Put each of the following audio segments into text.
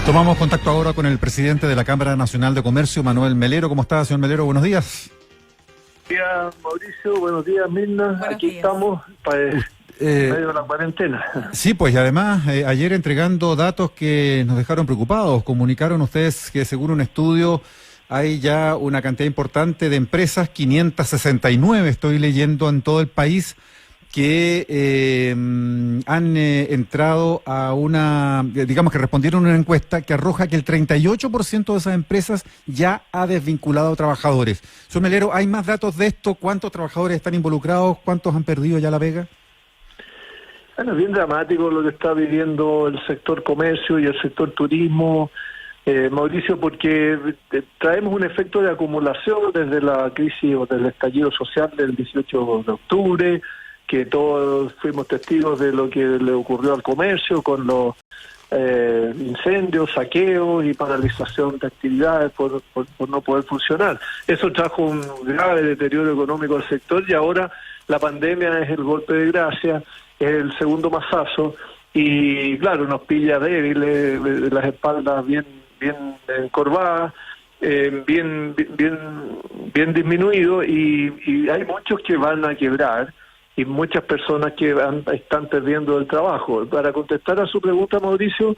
Tomamos contacto ahora con el presidente de la Cámara Nacional de Comercio, Manuel Melero. ¿Cómo está, señor Melero? Buenos días. Buenos días, Mauricio. Buenos días, Mirna. Buenos Aquí días. Estamos en medio de la cuarentena. Sí, pues y además ayer entregando datos que nos dejaron preocupados. Comunicaron ustedes que según un estudio hay ya una cantidad importante de empresas, 569 estoy leyendo en todo el país, que han entrado a una, digamos que respondieron a una encuesta que arroja que el 38% de esas empresas ya ha desvinculado a trabajadores. Señor Melero, ¿hay más datos de esto? ¿Cuántos trabajadores están involucrados? ¿Cuántos han perdido ya la pega? Bueno, es bien dramático lo que está viviendo el sector comercio y el sector turismo, Mauricio, porque traemos un efecto de acumulación desde la crisis o del estallido social del 18 de octubre, que todos fuimos testigos de lo que le ocurrió al comercio con los incendios, saqueos y paralización de actividades por no poder funcionar. Eso trajo un grave deterioro económico al sector y ahora la pandemia es el golpe de gracia, es el segundo mazazo y claro, nos pilla débiles, las espaldas bien encorvadas, bien disminuido y hay muchos que van a quebrar y muchas personas que están perdiendo el trabajo. Para contestar a su pregunta, Mauricio,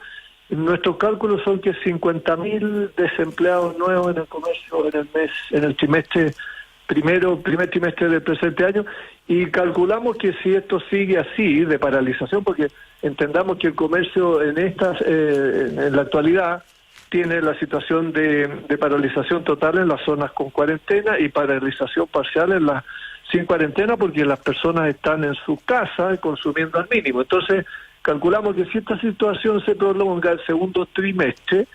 nuestros cálculos son que 50.000 desempleados nuevos en el comercio en el primer trimestre del presente año, y calculamos que si esto sigue así, de paralización, porque entendamos que el comercio en la actualidad tiene la situación de paralización total en las zonas con cuarentena y paralización parcial en las sin cuarentena, porque las personas están en sus casas consumiendo al mínimo. Entonces, calculamos que si esta situación se prolonga el segundo trimestre,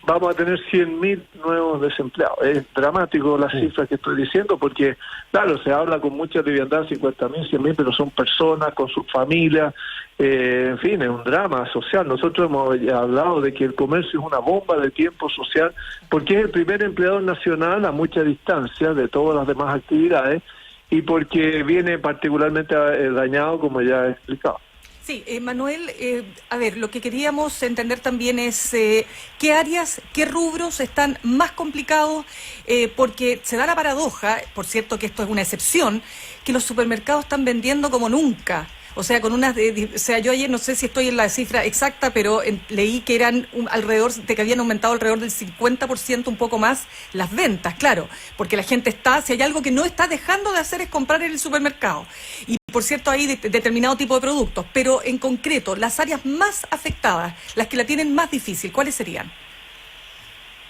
vamos a tener 100.000 nuevos desempleados. Es dramático las cifras que estoy diciendo, porque, claro, se habla con mucha liviandad, 50.000, 100.000, pero son personas con sus familias, en fin, es un drama social. Nosotros hemos hablado de que el comercio es una bomba de tiempo social, porque es el primer empleador nacional a mucha distancia de todas las demás actividades, y porque viene particularmente dañado, como ya he explicado. Sí, Manuel, a ver, lo que queríamos entender también es qué áreas, qué rubros están más complicados, porque se da la paradoja, por cierto que esto es una excepción, que los supermercados están vendiendo como nunca. O sea, yo ayer no sé si estoy en la cifra exacta, pero leí que eran que habían aumentado alrededor del 50%, un poco más, las ventas, claro, porque la gente si hay algo que no está dejando de hacer es comprar en el supermercado. Y por cierto, hay determinado tipo de productos, pero en concreto, las áreas más afectadas, las que la tienen más difícil, ¿cuáles serían?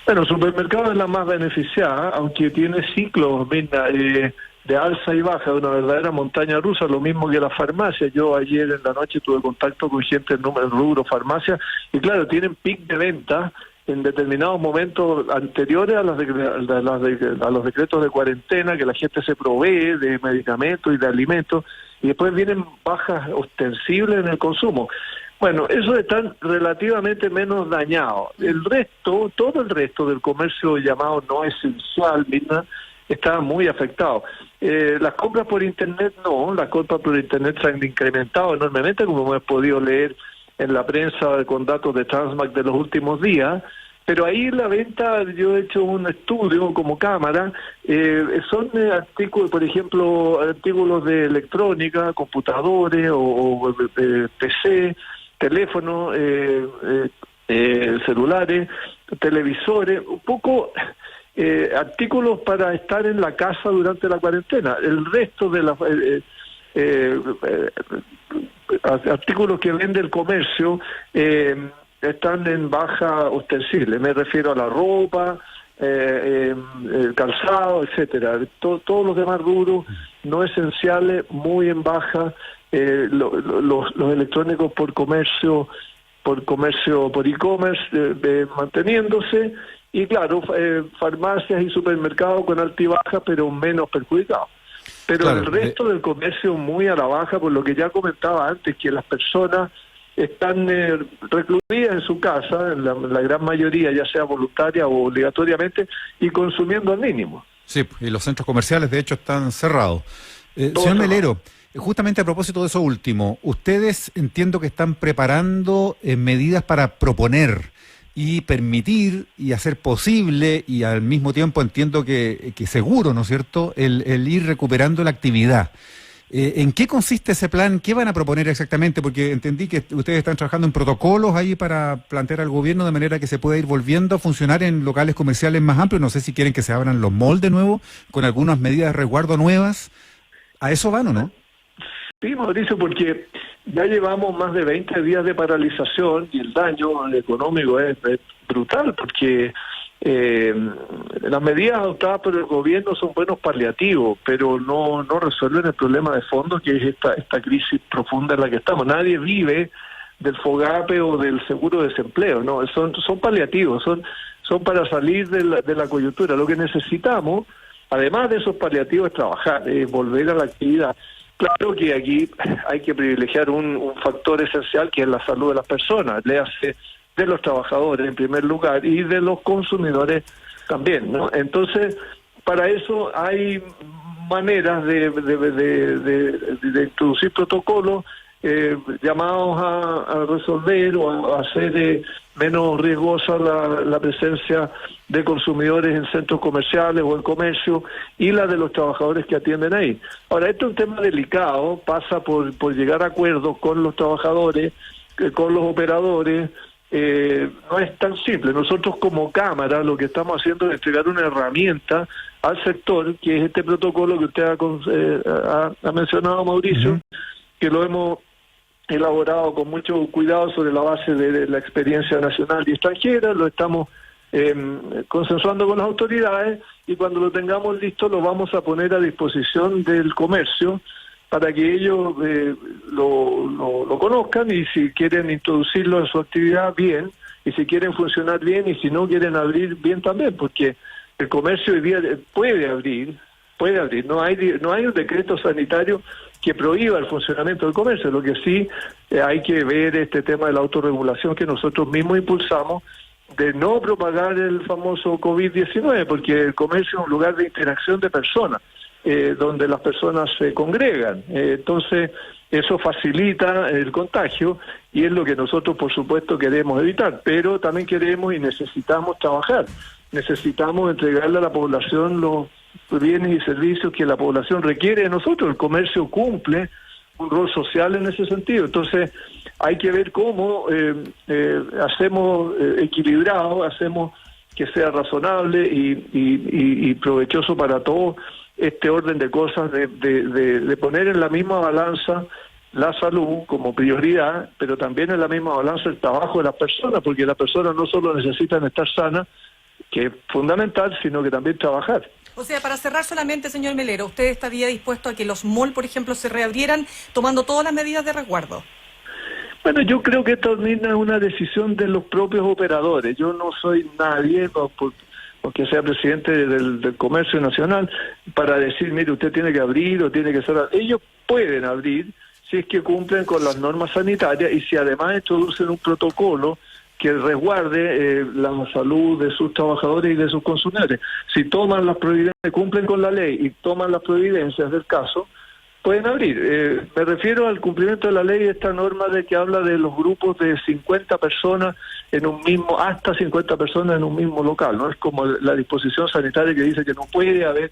Bueno, el supermercado es la más beneficiada, aunque tiene ciclos, de alza y baja, de una verdadera montaña rusa, lo mismo que la farmacia. Yo ayer en la noche tuve contacto con gente en rubro farmacia, y claro, tienen pic de venta en determinados momentos anteriores a los decretos de cuarentena, que la gente se provee de medicamentos y de alimentos, y después vienen bajas ostensibles en el consumo. Bueno, esos están relativamente menos dañados. Todo el resto del comercio llamado no esencial, Mirna, está muy afectado. Las compras por Internet no, las compras por Internet se han incrementado enormemente, como hemos podido leer en la prensa con datos de Transmac de los últimos días, pero ahí la venta, yo he hecho un estudio como cámara, son artículos, por ejemplo, artículos de electrónica, computadores o PC, teléfonos, celulares, televisores, un poco artículos para estar en la casa durante la cuarentena. El resto de las artículos que vende el comercio están en baja ostensible. Me refiero a la ropa, el calzado, etcétera. Todos los demás rubros no esenciales, muy en baja. Los electrónicos por e-commerce manteniéndose. Y claro, farmacias y supermercados con alta y baja, pero menos perjudicados. Pero claro, el resto del comercio muy a la baja, por lo que ya comentaba antes, que las personas están recluidas en su casa, en la gran mayoría, ya sea voluntaria o obligatoriamente, y consumiendo al mínimo. Sí, y los centros comerciales, de hecho, están cerrados. Señor Melero, justamente a propósito de eso último, ustedes entiendo que están preparando medidas para proponer y permitir y hacer posible, y al mismo tiempo entiendo que seguro, ¿no es cierto?, el ir recuperando la actividad. ¿En qué consiste ese plan? ¿Qué van a proponer exactamente? Porque entendí que ustedes están trabajando en protocolos ahí para plantear al gobierno de manera que se pueda ir volviendo a funcionar en locales comerciales más amplios. No sé si quieren que se abran los malls de nuevo, con algunas medidas de resguardo nuevas. ¿A eso van o no? Sí, Mauricio, porque ya llevamos más de 20 días de paralización y el daño económico es brutal, porque las medidas adoptadas por el gobierno son buenos paliativos, pero no resuelven el problema de fondo, que es esta crisis profunda en la que estamos. Nadie vive del FOGAPE o del seguro de desempleo, no, son paliativos, son para salir de la coyuntura. Lo que necesitamos, además de esos paliativos, es trabajar, volver a la actividad. Claro que aquí hay que privilegiar un factor esencial, que es la salud de las personas, léase de los trabajadores en primer lugar y de los consumidores también, ¿no? Entonces, para eso hay maneras de introducir protocolos llamados a resolver o a hacer menos riesgosa la presencia de consumidores en centros comerciales o en comercio, y la de los trabajadores que atienden ahí. Ahora, esto es un tema delicado, pasa por llegar a acuerdos con los trabajadores, con los operadores. No es tan simple. Nosotros como Cámara lo que estamos haciendo es entregar una herramienta al sector, que es este protocolo que usted ha mencionado, Mauricio, que lo hemos elaborado con mucho cuidado sobre la base de la experiencia nacional y extranjera. Lo estamos consensuando con las autoridades, y cuando lo tengamos listo lo vamos a poner a disposición del comercio para que ellos lo conozcan, y si quieren introducirlo en su actividad, bien, y si quieren funcionar bien, y si no quieren abrir, bien también, porque el comercio hoy día puede abrir, no hay un decreto sanitario que prohíba el funcionamiento del comercio. Lo que sí hay que ver este tema de la autorregulación que nosotros mismos impulsamos, de no propagar el famoso COVID-19, porque el comercio es un lugar de interacción de personas, donde las personas se congregan. Entonces, eso facilita el contagio, y es lo que nosotros, por supuesto, queremos evitar. Pero también queremos y necesitamos trabajar. Necesitamos entregarle a la población los bienes y servicios que la población requiere de nosotros. El comercio cumple un rol social en ese sentido. Entonces, hay que ver cómo hacemos equilibrado, hacemos que sea razonable y provechoso para todos este orden de cosas, de poner en la misma balanza la salud como prioridad, pero también en la misma balanza el trabajo de las personas, porque las personas no solo necesitan estar sanas, que es fundamental, sino que también trabajar. O sea, para cerrar solamente, señor Melero, ¿usted estaría dispuesto a que los malls, por ejemplo, se reabrieran tomando todas las medidas de resguardo? Bueno, yo creo que esto es una decisión de los propios operadores. Yo no soy nadie, porque sea presidente del Comercio Nacional, para decir, mire, usted tiene que abrir o tiene que cerrar. Ellos pueden abrir si es que cumplen con las normas sanitarias, y si además introducen un protocolo que resguarde la salud de sus trabajadores y de sus consumidores. Si toman las providencias, cumplen con la ley y toman las providencias del caso, pueden abrir. Me refiero al cumplimiento de la ley, esta norma de que habla de los grupos de 50 personas en un mismo, hasta 50 personas en un mismo local. No es como la disposición sanitaria que dice que no puede haber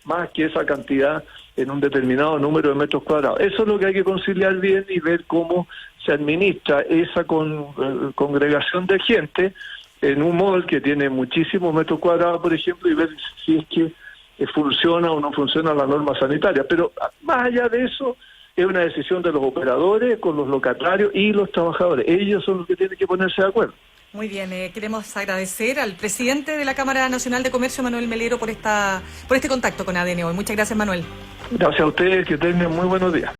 más que esa cantidad en un determinado número de metros cuadrados. Eso es lo que hay que conciliar bien y ver cómo se administra esa congregación de gente en un mall que tiene muchísimos metros cuadrados, por ejemplo, y ver si es que funciona o no funciona la norma sanitaria. Pero más allá de eso, es una decisión de los operadores con los locatarios y los trabajadores. Ellos son los que tienen que ponerse de acuerdo. Muy bien, queremos agradecer al presidente de la Cámara Nacional de Comercio, Manuel Melero, por este contacto con ADN hoy. Muchas gracias, Manuel. Gracias a ustedes, que tengan muy buenos días.